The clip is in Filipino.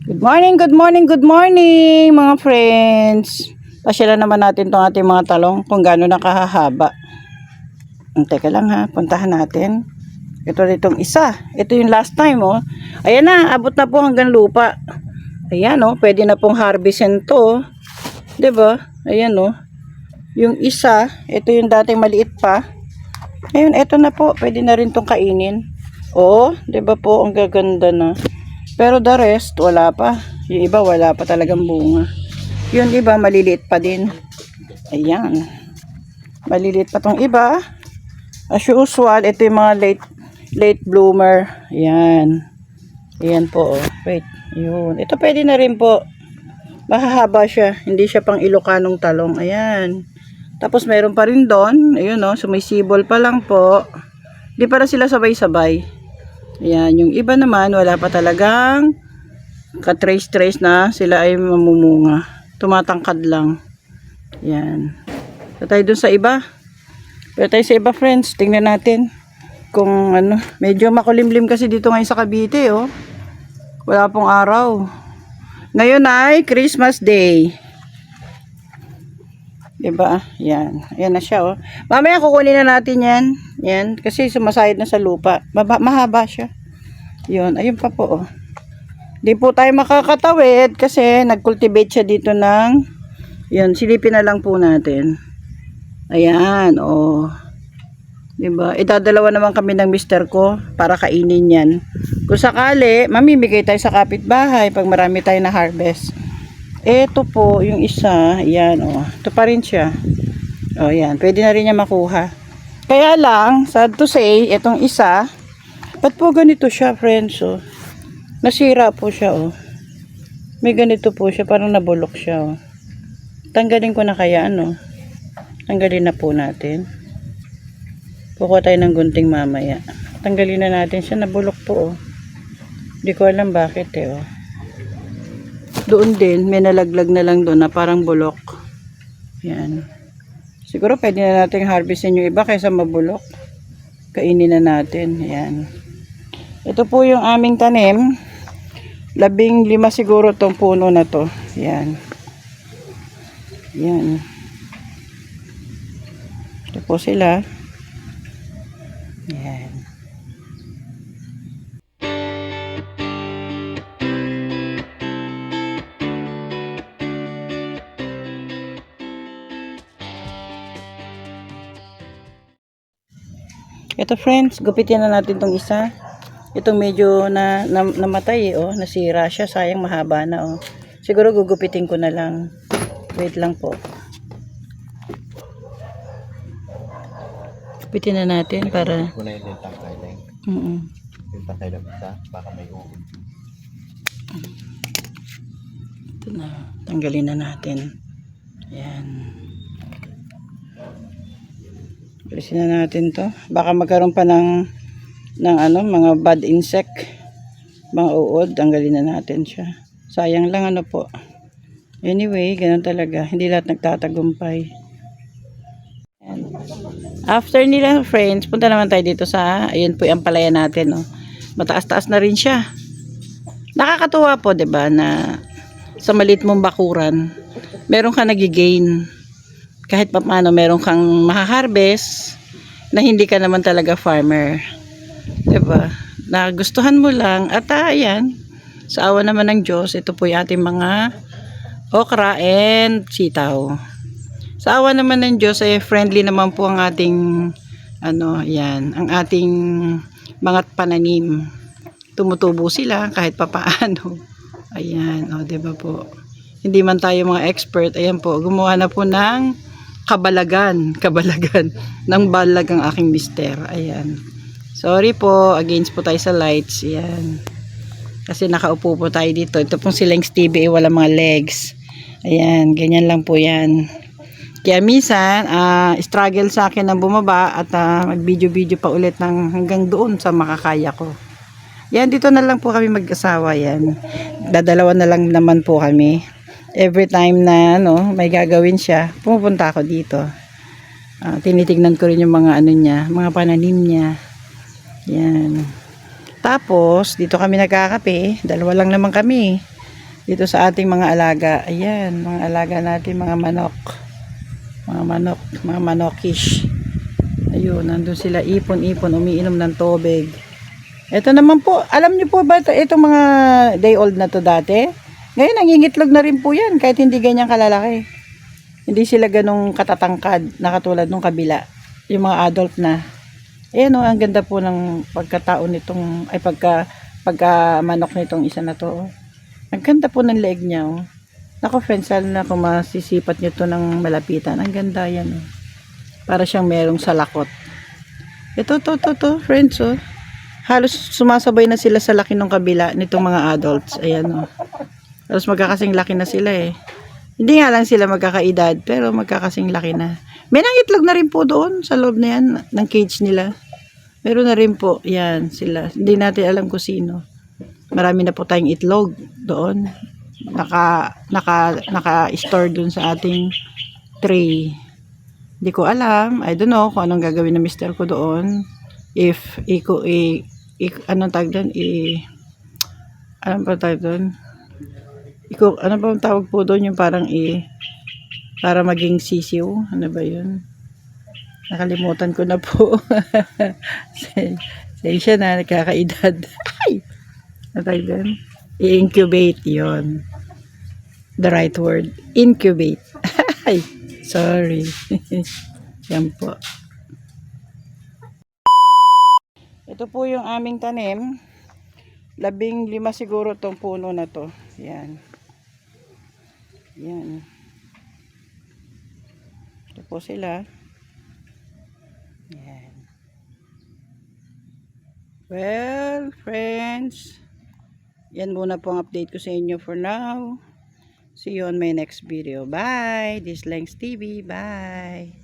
Good morning, good morning, good morning mga friends. Pasyalan naman natin tong ating mga talong kung gaano nakahaba. Teka lang ha, puntahan natin. Ito ditong isa. Ito yung last time oh. Ayan na, abot na po hanggang lupa. Ayan oh, pwede na pong harvestin to. 'Di ba? Ayan oh. Yung isa, ito yung dating maliit pa. Ayun, ito na po, pwede na rin tong kainin. Oh, 'di ba po, ang gaganda na. Pero the rest, wala pa. Yung iba, wala pa talagang bunga. Yung iba, maliliit pa din. Ayan. Maliliit pa tong iba. As usual, ito yung mga late bloomer. Ayan. Ayan po. Oh. Wait. Yun. Ito pwede na rin po. Mahahaba siya. Hindi siya pang Ilocanong talong. Ayan. Tapos meron pa rin doon. Ayun o. Sumisibol pa lang po. Hindi para sila sabay-sabay. Ayan, yung iba naman wala pa talagang ka-trace-trace na sila ay mamumunga. Tumatangkad lang. Ayan. So tayo dun sa iba. Pero tayo sa iba friends, tingnan natin kung ano, medyo makulimlim kasi dito ngayon sa Cavite oh. Wala pong araw. Ngayon ay Christmas Day. Diba? Yan. Ayan na siya oh. Mamaya kukunin na natin yan. Yan. Kasi sumasayad na sa lupa. Mahaba siya. Yun. Ayun pa po oh. Di po tayo makakatawid kasi nag-cultivate siya dito ng yun. Silipin na lang po natin. Ayan. Oh. Diba? Idadalawa naman kami ng mister ko para kainin yan. Kung sakali, mamimigay tayo sa kapitbahay pag marami tayo na harvest. Ito po, yung isa, yan o. Ito pa rin siya. O yan, pwede na rin niya makuha. Kaya lang, sad to say, itong isa, ba't po ganito siya, friends o? Nasira po siya o. May ganito po siya, parang nabulok siya o. Tanggalin ko na kaya ano. Tanggalin na po natin. Kukuha tayo ng gunting mamaya. Tanggalin na natin siya, nabulok po o. Hindi ko alam bakit eh o. Doon din, may nalaglag na lang doon na parang bulok. Yan. Siguro pwede na natin harvestin yung iba kaysa mabulok. Kainin na natin. Yan. Ito po yung aming tanim. 15 siguro tong puno na to. Yan. Yan. Ito po sila. Yan. Ito friends, gupitin na natin tong isa. Itong medyo namatay eh, oh, nasira siya, sayang mahaba na oh. Siguro gugupitin ko na lang. Wait lang po. Gupitin na natin para Kunain yung tangkay lang. Yung tangkay lang isa, baka may uod. Ito na, tanggalin na natin. Ayan. Alisin na natin to. Baka magkaroon pa ng ano, mga bad insect, mga uod. Tanggalin na natin siya. Sayang lang ano po. Anyway, ganun talaga. Hindi lahat nagtatagumpay. Ayan. After nila friends, punta naman tayo dito sa, ayun po yung palaya natin. Oh. Mataas-taas na rin siya. Nakakatuwa po, 'di ba, na sa maliit mong bakuran, meron ka nagigain. Kahit pa paano meron kang maha-harvest na hindi ka naman talaga farmer. 'Di ba? Nagustuhan mo lang at ayan, sa awa naman ng Diyos, ito po yung ating mga okra and sitaw. Sa awa naman ng Diyos, friendly naman po ang ating ano, ayan, ang ating mga pananim. Tumutubo sila kahit papaano. Ayan, o 'di ba po? Hindi man tayo mga expert, ayan po, gumawa na po ng kabalagan ng balag ang aking mister. Ayan. Sorry po, against po tayo sa lights. Ayan. Kasi nakaupo po tayo dito. Ito pong Silengs TV, wala mga legs. Ayan, ganyan lang po yan. Kaya minsan, struggle sa akin na bumaba at mag-video-video pa ulit ng hanggang doon sa makakaya ko. Yan, dito na lang po kami mag-asawa yan. Dadalawa na lang naman po kami. Every time na ano, may gagawin siya, pumupunta ako dito. Tinitignan ko rin yung mga ano niya, mga pananim niya. Yan. Tapos, dito kami nagkakape. Dalawa lang naman kami. Dito sa ating mga alaga. Ayan, mga alaga natin, mga manok. Mga manokish. Ayun, nandun sila ipon-ipon, umiinom ng tubig. Ito naman po, alam niyo po ba itong mga day old na to dati? Ngayon, nangingitlog na rin po yan, kahit hindi ganyan kalalaki. Hindi sila ganong katatangkad na katulad nung kabila. Yung mga adult na. Ayan o, ang ganda po ng pagkatao nitong, pagka manok nitong isa na to. Ang ganda po ng leg niya o. Nako friends, na kung masisipat nyo to ng malapitan. Ang ganda yan o. Para siyang merong salakot. Ito, friends o. Halos sumasabay na sila sa laki ng kabila nitong mga adults. Ayan o. Halos magkakasing laki na sila eh. Hindi nga lang sila magkakaedad, pero magkakasing laki na. May nangitlog na rin po doon sa loob na yan, ng cage nila. Meron na rin po, yan sila. Hindi natin alam kung sino. Marami na po tayong itlog doon. Naka-store doon sa ating tray. Hindi ko alam. I don't know kung anong gagawin ng mister ko doon. If, anong tawag doon? Ano pa tawag doon? Ano ba ang tawag po doon? Yung parang para maging sisiw. Ano ba yun? Nakalimutan ko na po. Sensya na, nakakaedad. Ay! Ano tawag doon? I-incubate yon. The right word. Incubate. Ay! Sorry. Yan po. Ito po yung aming tanim. 15 siguro tong puno na to. Yan. Yan. Ito po sila. Yan. Well, friends. Yan muna po ang update ko sa inyo for now. See you on my next video. Bye! This Langs TV. Bye!